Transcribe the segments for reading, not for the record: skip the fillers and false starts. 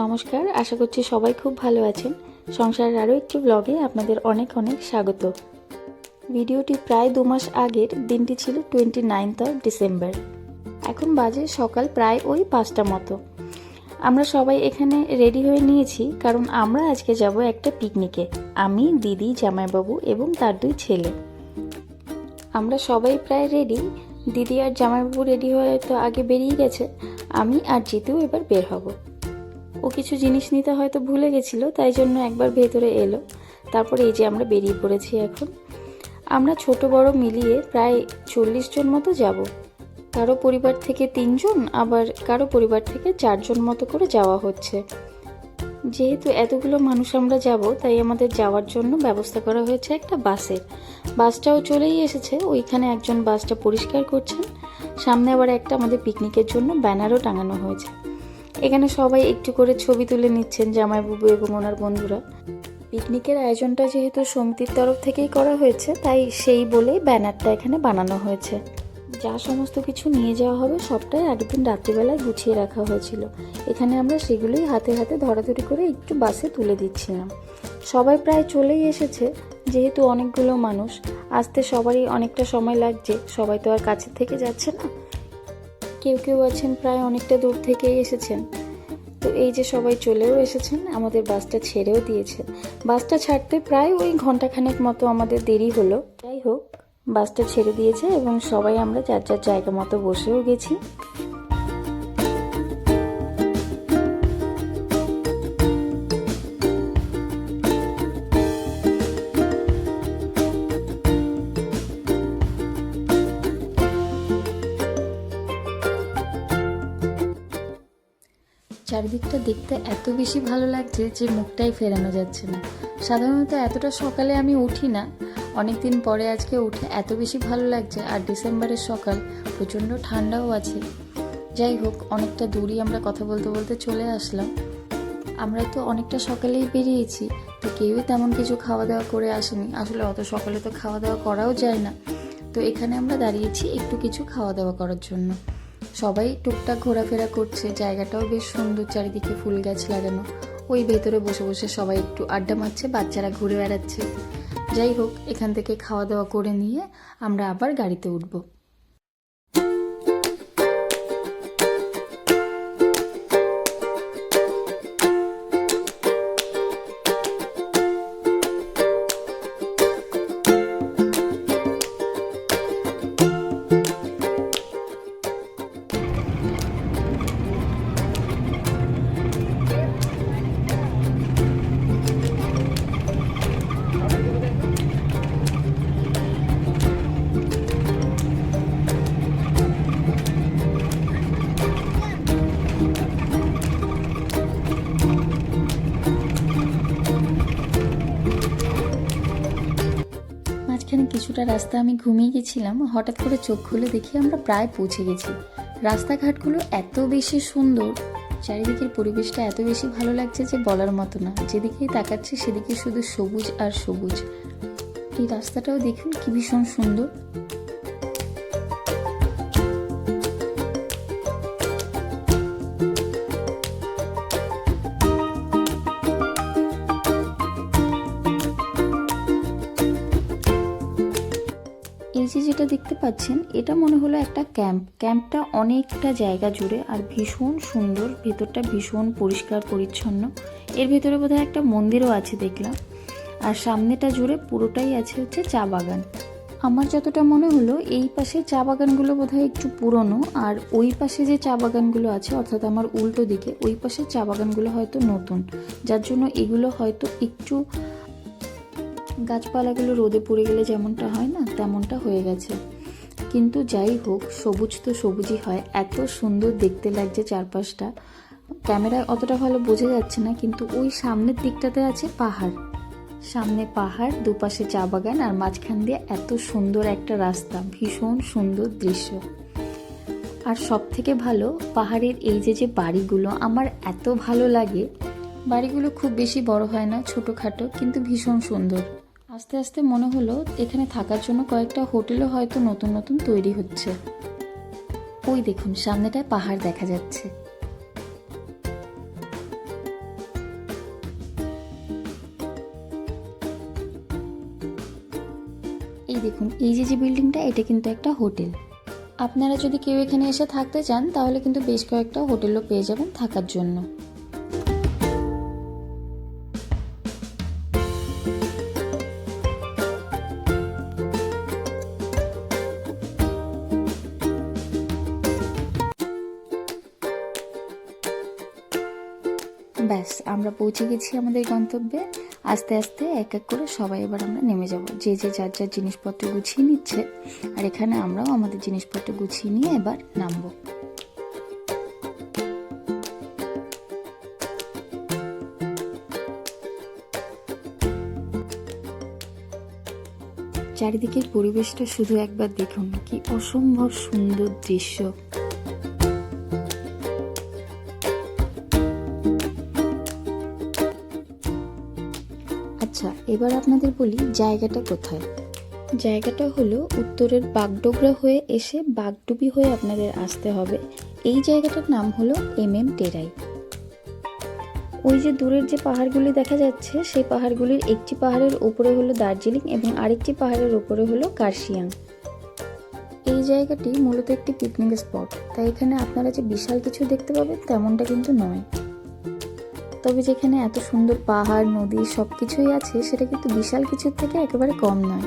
নমস্কার, আশা করছি সবাই খুব ভালো আছেন। সংসারের আরও একটি ব্লগে আপনাদের অনেক অনেক স্বাগত। ভিডিওটি প্রায় 2 মাস আগের, দিনটি ছিল 29 ডিসেম্বর। এখন বাজে সকাল প্রায় ওই 5টা মতো। আমরা সবাই এখানে রেডি হয়ে নিয়েছি, কারণ আমরা আজকে যাব একটা পিকনিকে। আমি, দিদি, জামাইবাবু এবং তার 2 ছেলে। আমরা সবাই প্রায় রেডি। দিদি আর জামাইবাবু রেডি হয়ে তো আগে বেরিয়ে গেছে। আমি আর জিতু এবার বের হব। ও কিছু জিনিস নিতে হয়তো ভুলে গেছিল, তাই জন্য একবার ভেতরে এলো। তারপরে এই যে আমরা বেরিয়ে পড়েছি। এখন আমরা ছোট বড় মিলিয়ে প্রায় 40 জন মতো যাব। কারো পরিবার থেকে 3 জন, আবার কারো পরিবার থেকে 4 জন মতো করে যাওয়া হচ্ছে। যেহেতু এতগুলো মানুষ আমরা যাব, তাই আমাদের যাওয়ার জন্য ব্যবস্থা করা হয়েছে একটা বাসের। বাসটাও চলেই এসেছে। ওইখানে একজন বাসটা পরিষ্কার করছেন। সামনে আবার একটা আমাদের পিকনিকের জন্য ব্যানারও টাঙানো হয়েছে। এখানে সবাই একটু করে ছবি তুলে নিচ্ছেন, জামাইবাবু এবং ওনার বন্ধুরা। পিকনিকের আয়োজনটা যেহেতু সমিতির তরফ থেকেই করা হয়েছে, তাই সেই বলেই ব্যানারটা এখানে বানানো হয়েছে। যা সমস্ত কিছু নিয়ে যাওয়া হবে সবটাই আগের দিন রাত্রিবেলায় গুছিয়ে রাখা হয়েছিল। এখানে আমরা সেগুলোই হাতে হাতে ধরাধরি করে একটু বাসে তুলে দিচ্ছিলাম। সবাই প্রায় চলেই এসেছে। যেহেতু অনেকগুলো মানুষ, আসতে সবারই অনেকটা সময় লাগছে। সবাই তো আর কাছের থেকে যাচ্ছে না, কেউ কেউ আছেন প্রায় অনেকটা দূর থেকেই এসেছেন। তো এই যে সবাই চলেও এসেছেন, আমাদের বাসটা ছেড়েও দিয়েছে। বাসটা ছাড়তে প্রায় ওই ঘন্টাখানেক মতো আমাদের দেরি হলো। যাই হোক, বাসটা ছেড়ে দিয়েছে এবং সবাই আমরা যার যার জায়গা মতো বসেও গেছি। চারিদিকটা দেখতে এত বেশি ভালো লাগছে যে মুখটাই ফেরানো যাচ্ছে না। সাধারণত এতটা সকালে আমি উঠি না, অনেক দিন পরে আজকে উঠে এত বেশি ভালো লাগছে। আর ডিসেম্বরের সকাল, প্রচণ্ড ঠান্ডাও আছে। যাই হোক, অনেকটা দূরই আমরা কথা বলতে বলতে চলে আসলাম। আমরা তো অনেকটা সকালেই বেরিয়েছি, তো কেউই তেমন কিছু খাওয়া দাওয়া করে আসেনি। আসলে অত সকালে তো খাওয়া দাওয়া করাও যায় না। তো এখানে আমরা দাঁড়িয়েছি একটু কিছু খাওয়া দাওয়া করার জন্য। সবাই টুকটাক ঘোরাফেরা করছে। জায়গাটাও বেশ সুন্দর, চারিদিকে ফুল গাছ লাগানো। ওই ভেতরে বসে বসে সবাই একটু আড্ডা মারছে, বাচ্চারা ঘুরে বেড়াচ্ছে। যাই হোক, এখান থেকে খাওয়া দাওয়া করে নিয়ে আমরা আবার গাড়িতে উঠবো। মাঝখানে কিছুটা রাস্তা আমি ঘুমিয়ে গেছিলাম। হঠাৎ করে চোখ খুলে দেখি আমরা প্রায় পৌঁছে গেছি। রাস্তাঘাটগুলো এত বেশি সুন্দর, চারিদিকের পরিবেশটা এত বেশি ভালো লাগছে যে বলার মতো না। যেদিকেই তাকাচ্ছি সেদিকে শুধু সবুজ আর সবুজ। এই রাস্তাটাও দেখুন কি ভীষণ সুন্দর। এই যে যেটা দেখতে পাচ্ছেন, এটা মনে হলো একটা ক্যাম্প। ক্যাম্পটা অনেকটা জায়গা জুড়ে আর ভীষণ সুন্দর। ভেতরটা ভীষণ পরিষ্কার পরিচ্ছন্ন। এর ভেতরে বোধহয় একটা মন্দিরও আছে দেখলাম। আর সামনেটা জুড়ে পুরোটাই আছে হচ্ছে চা বাগান। আমার যতটা মনে হলো, এই পাশে চা বাগানগুলো বোধহয় একটু পুরনো, আর ওই পাশে যে চা বাগানগুলো আছে, অর্থাৎ আমার উল্টো দিকে ওই পাশে চা বাগানগুলো হয়তো নতুন, যার জন্য এগুলো হয়তো একটু গাছপালাগুলো রোদে পড়ে গেলে যেমনটা হয় না, তেমনটা হয়ে গেছে। কিন্তু যাই হোক, সবুজ তো সবুজই হয়। এত সুন্দর দেখতে লাগছে চারপাশটা। ক্যামেরায় অতটা ভালো বোঝা যাচ্ছে না, কিন্তু ওই সামনের দিকটাতে আছে পাহাড়। সামনে পাহাড়, দুপাশে চা বাগান, আর মাঝখান দিয়ে এত সুন্দর একটা রাস্তা। ভীষণ সুন্দর দৃশ্য। আর সব থেকে ভালো, পাহাড়ের এই যে বাড়িগুলো আমার এত ভালো লাগে। বাড়িগুলো খুব বেশি বড় হয় না, ছোটোখাটো, কিন্তু ভীষণ সুন্দর। আস্তে আস্তে মনে হলো এখানে থাকার জন্য কয়েকটা হোটেলও হয়তো নতুন নতুন তৈরি হচ্ছে। ওই দেখুন সামনেটায় পাহাড় দেখা যাচ্ছে। এই দেখুন, এই যে বিল্ডিংটা, এটা কিন্তু একটা হোটেল। আপনারা যদি কেউ এখানে এসে থাকতে চান তাহলে কিন্তু বেশ কয়েকটা হোটেলও পেয়ে যাবেন থাকার জন্য। ব্যাস, আমরা পৌঁছে গেছি আমাদের গন্তব্যে। আস্তে আস্তে এক এক করে সবাই এবার আমরা নেমে যাব। যে যে যার যার জিনিসপত্র গুছিয়ে নিচ্ছে, আর এখানে আমরাও আমাদের জিনিসপত্র গুছিয়ে নিয়ে এবার নামবো। চারিদিকের পরিবেশটা শুধু একবার দেখুন, কি অসম্ভব সুন্দর দৃশ্য। আচ্ছা, এবার আপনাদের বলি জায়গাটা কোথায়। জায়গাটা হলো উত্তরের বাগডোগরা হয়ে এসে বাগডুবি হয়ে আপনাদের আসতে হবে। এই জায়গাটার নাম হলো টেরাই। ওই যে দূরের যে পাহাড়গুলি দেখা যাচ্ছে, সেই পাহাড়গুলির একটি পাহাড়ের উপরে হলো দার্জিলিং এবং আরেকটি পাহাড়ের উপরে হলো কার্শিয়াং। এই জায়গাটি মূলত একটি পিকনিক স্পট, তাই এখানে আপনারা যে বিশাল কিছু দেখতে পাবেন তেমনটা কিন্তু নয়। তবে যেখানে এত সুন্দর পাহাড়, নদী সব কিছুই আছে, সেটা কিন্তু বিশাল কিছুর থেকে একেবারে কম নয়।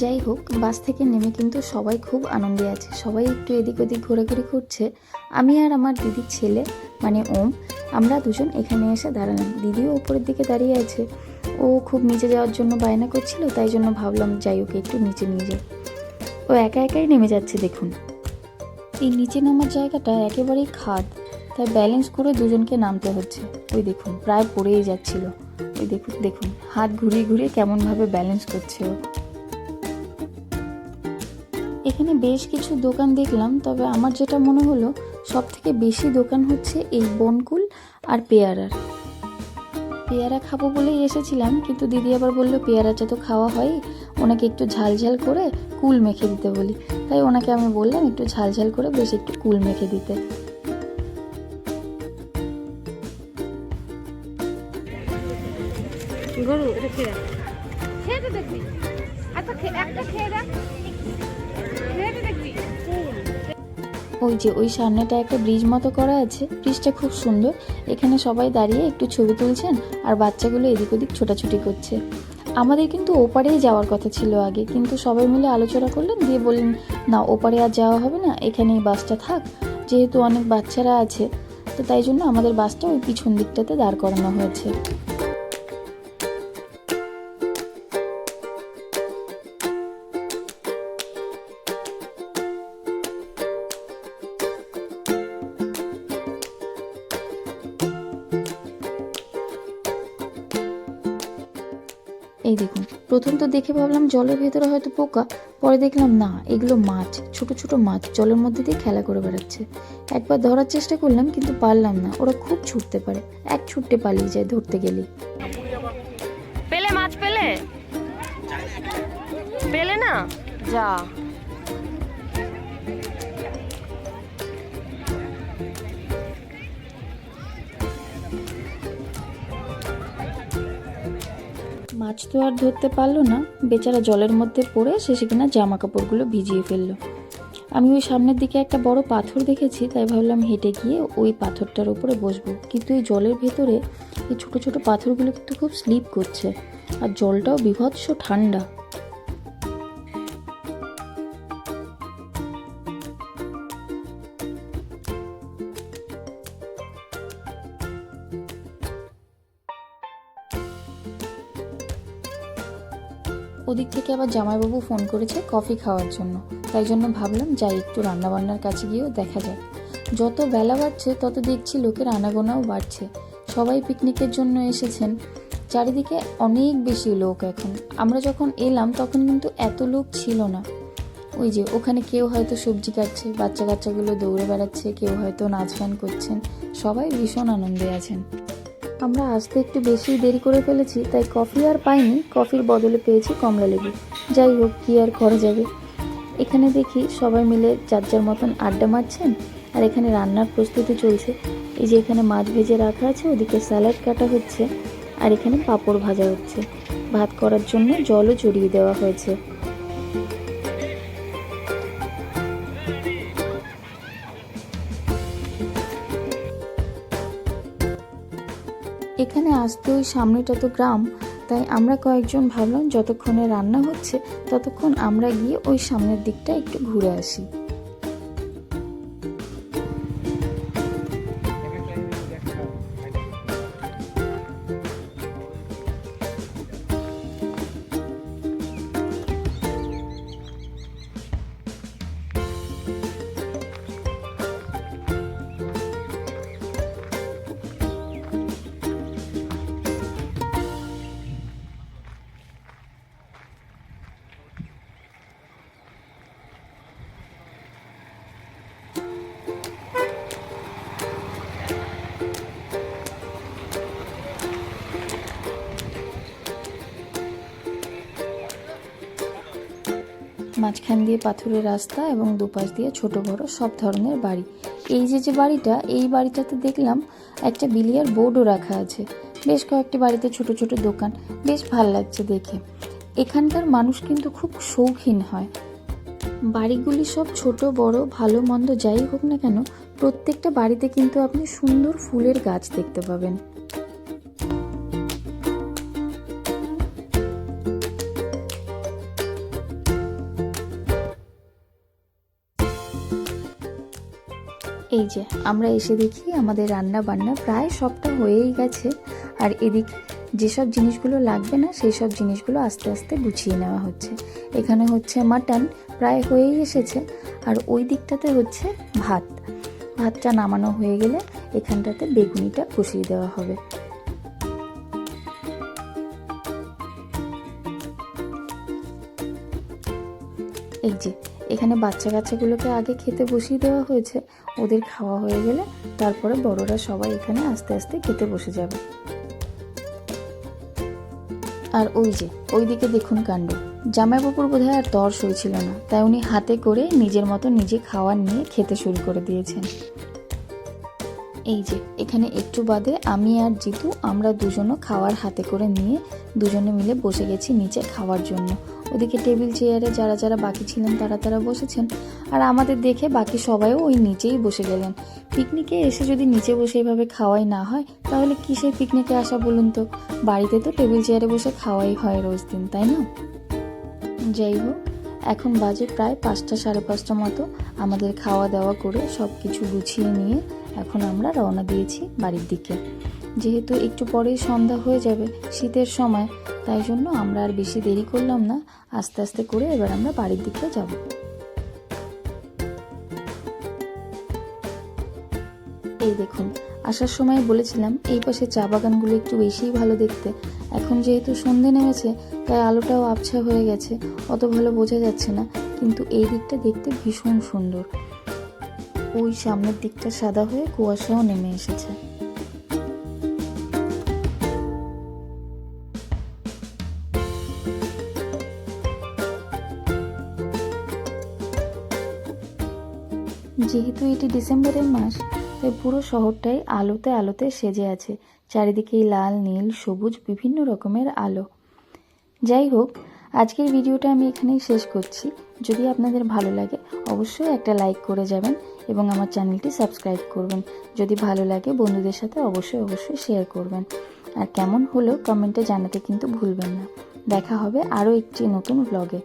যাই হোক, বাস থেকে নেমে কিন্তু সবাই খুব আনন্দে আছে। সবাই একটু এদিক ওদিক ঘোরাঘুরি করছে। আমি আর আমার দিদির ছেলে মানে ওম, আমরা দুজন এখানে এসে দাঁড়ালাম। দিদিও উপরের দিকে দাঁড়িয়ে আছে। ও খুব নিচে যাওয়ার জন্য বায়না করছিল, তাই জন্য ভাবলাম যাই ওকে একটু নিচে নিয়ে যাই। ও একা একাই নেমে যাচ্ছে। দেখুন, এই নিচে নামার জায়গাটা একেবারেই খাদ, তাই ব্যালেন্স করে দুজনকে নামতে হচ্ছে। ওই দেখুন, প্রায় পড়েই যাচ্ছিল। ওই দেখুন দেখুন, হাত ঘুরিয়ে ঘুরিয়ে কেমনভাবে ব্যালেন্স করছে ও। এখানে বেশ কিছু দোকান দেখলাম, তবে আমার যেটা মনে হলো সব থেকে বেশি দোকান হচ্ছে এই বনকুল আর পেয়ারার। পেয়ারা খাবো বলেই এসেছিলাম, কিন্তু দিদি আবার বললো পেয়ারাটা তো খাওয়া হয়, ওনাকে একটু ঝাল ঝাল করে কুল মেখে দিতে বলি। তাই ওনাকে আমি বললাম একটু ঝাল ঝাল করে বেশ একটু কুল মেখে দিতে। গরু এটা খেয়ে খেয়ে দেখবি, আচ্ছা একটা খেয়ে দেখ, খেয়ে দেখবি। ওই যে ওই সামনেটা একটা ব্রিজ মতো করা আছে, ব্রিজটা খুব সুন্দর। এখানে সবাই দাঁড়িয়ে একটু ছবি তুলছেন আর বাচ্চাগুলো এদিক ওদিক ছোটাছুটি করছে। আমাদের কিন্তু ওপারেই যাওয়ার কথা ছিল আগে, কিন্তু সবাই মিলে আলোচনা করলেন, দিয়ে বললেন না ওপারে আর যাওয়া হবে না, এখানেই বাসটা থাক। যেহেতু অনেক বাচ্চারা আছে, তো তাই জন্য আমাদের বাসটা ওই পিছন দিকটাতে দাঁড় করানো হয়েছে। এই দেখুন, প্রথম তো দেখে ভাবলাম জলের ভেতরে হয়তো পোকা, পরে দেখলাম না, এগুলো মাছ, ছোট ছোট মাছ জলের মধ্যে দিয়ে খেলা করে বেড়াচ্ছে। একবার ধরার চেষ্টা করলাম কিন্তু পারলাম না, ওরা খুব ছুটতে পারে, এক ছুটতে পালিয়ে যায় ধরতে গেলে। পেলে মাছ পেলে পেলে না যা। মাছ তো আর ধরতে পারলো না, বেচারা জলের মধ্যে পড়ে শেষে কিনা জামা কাপড়গুলো ভিজিয়ে ফেললো। আমি ওই সামনের দিকে একটা বড় পাথর দেখেছি, তাই ভাবলাম হেঁটে গিয়ে ওই পাথরটার উপরে বসবো। কিন্তু এই জলের ভেতরে এই ছোট ছোট পাথরগুলো কিন্তু খুব স্লিপ করছে, আর জলটাও বীভৎস ঠান্ডা। ওদিক থেকে আবার জামাইবাবু ফোন করেছে কফি খাওয়ার জন্য, তাই জন্য ভাবলাম যাই একটু রান্নাবান্নার কাছে গিয়েও দেখা যায়। যত বেলা বাড়ছে তত দেখছি লোকের আনাগোনাও বাড়ছে, সবাই পিকনিকের জন্য এসেছেন। চারিদিকে অনেক বেশি লোক এখন। আমরা যখন এলাম তখন কিন্তু এত লোক ছিল না। ওই যে ওখানে কেউ হয়তো সবজি কাটছে, বাচ্চা কাচ্চাগুলো দৌড়ে বেড়াচ্ছে, কেউ হয়তো নাচ গান করছেন, সবাই ভীষণ আনন্দে আছেন। আমরা আসতে একটু বেশি দেরি করে ফেলেছি, তাই কফি আর পাইনি, কফির বদলে পেয়েছি কমলা লেবু। যাই হোক, কি আর করা যাবে। এখানে দেখি সবাই মিলে যার যার মতন আড্ডা মারছেন, আর এখানে রান্নার প্রস্তুতি চলছে। এই যে এখানে মাছ ভেজে রাখা আছে, ওদিকে স্যালাড কাটা হচ্ছে, আর এখানে পাঁপড় ভাজা হচ্ছে। ভাত করার জন্য জলও চড়িয়ে দেওয়া হয়েছে। এখানে আসতে ওই সামনেটা তো গ্রাম, তাই আমরা কয়েকজন ভাবলাম যতক্ষণে রান্না হচ্ছে ততক্ষণ আমরা গিয়ে ওই সামনের দিকটা একটু ঘুরে আসি। মাঝখান দিয়ে পাথরের রাস্তা এবং দুপাশ দিয়ে ছোট বড় সব ধরনের বাড়ি। এই যে বাড়িটা, এই বাড়িটাতে দেখলাম একটা বিলিয়ার বোর্ডও রাখা আছে। বেশ কয়েকটি বাড়িতে ছোট ছোট দোকান, বেশ ভাল লাগছে দেখে। এখানকার মানুষ কিন্তু খুব শৌখিন হয়। বাড়িগুলি সব ছোট বড় ভালো মন্দ যাই হোক না কেন, প্রত্যেকটা বাড়িতে কিন্তু আপনি সুন্দর ফুলের গাছ দেখতে পাবেন। এই যে আমরা এসে দেখি আমাদের রান্না বান্না প্রায় সবটা হয়েই গেছে। আর এদিকে যেসব জিনিসগুলো লাগবে না সেই সব জিনিসগুলো আস্তে আস্তে গুছিয়ে নেওয়া হচ্ছে। এখানে হচ্ছে মাটন প্রায় হয়েই এসেছে, আর ওই দিকটাতে হচ্ছে ভাতটা নামানো হয়ে গেলে এখানটাতে বেগুনিটা বসিয়ে দেওয়া হবে। এই যে এখানে বাচ্চাগুলোকে আগে খেতে বসিয়ে দেওয়া হয়েছে। ওদের খাওয়া হয়ে গেলে তারপরে বড়রা সবাই এখানে আস্তে আস্তে খেতে বসে যাবে। আর ওই যে ওইদিকে দেখুন কাণ্ড, জামাইবাবুর বোধহয় আর তর সইছিল না, তাই উনি হাতে করে নিজের মতো নিজে খাওয়ার নিয়ে খেতে শুরু করে দিয়েছেন। এই যে এখানে একটু বাদে আমি আর জিতু আমরা দুজনও খাওয়ার হাতে করে নিয়ে দুজনে মিলে বসে গেছি নিচে খাওয়ার জন্য। ওদিকে টেবিল চেয়ারে যারা যারা বাকি ছিলেন তারা বসেছেন, আর আমাদের দেখে বাকি সবাইও ওই নিচেই বসে গেলেন। পিকনিকে এসে যদি নিচে বসে এইভাবে খাওয়াই না হয় তাহলে কিসের পিকনিকে আসা বলুন তো? বাড়িতে তো টেবিল চেয়ারে বসে খাওয়াই হয় রোজ দিন, তাই না? যাই হোক, এখন বাজে প্রায় 5টা সাড়ে 5টা মতো। আমাদের খাওয়া দাওয়া করে সব কিছু গুছিয়ে নিয়ে এখন আমরা রওনা দিয়েছি বাড়ির দিকে। যেহেতু একটু পরেই সন্ধ্যা হয়ে যাবে, শীতের সময়, তাই জন্য আমরা আর বেশি দেরি করলাম না, আস্তে আস্তে করে এবার আমরা বাড়ির দিকে যাব। এই দেখুন, আসার সময় বলেছিলাম এই পাশে চা বাগানগুলো একটু বেশিই ভালো দেখতে। এখন যেহেতু সন্ধে নেমেছে তাই আলোটাও আবছা হয়ে গেছে, অত ভালো বোঝা যাচ্ছে না, কিন্তু এই দিকটা দেখতে ভীষণ সুন্দর। ওই সামনের দিকটা সাদা হয়ে কুয়াশাও নেমে এসেছে। যেহেতু এটি ডিসেম্বরের মাস, তাই পুরো শহরটাই আলোতে আলোতে সেজে আছে। চারিদিকেই লাল নীল সবুজ বিভিন্ন রকমের আলো। যাই হোক, আজকের ভিডিওটা আমি এখানেই শেষ করছি। যদি আপনাদের ভালো লাগে অবশ্যই একটা লাইক করে যাবেন এবং আমার চ্যানেলটি সাবস্ক্রাইব করবেন। যদি ভালো লাগে বন্ধুদের সাথে অবশ্যই শেয়ার করবেন। আর কেমন হলো কমেন্টে জানাতে কিন্তু ভুলবেন না। দেখা হবে আরও একটি নতুন ব্লগে।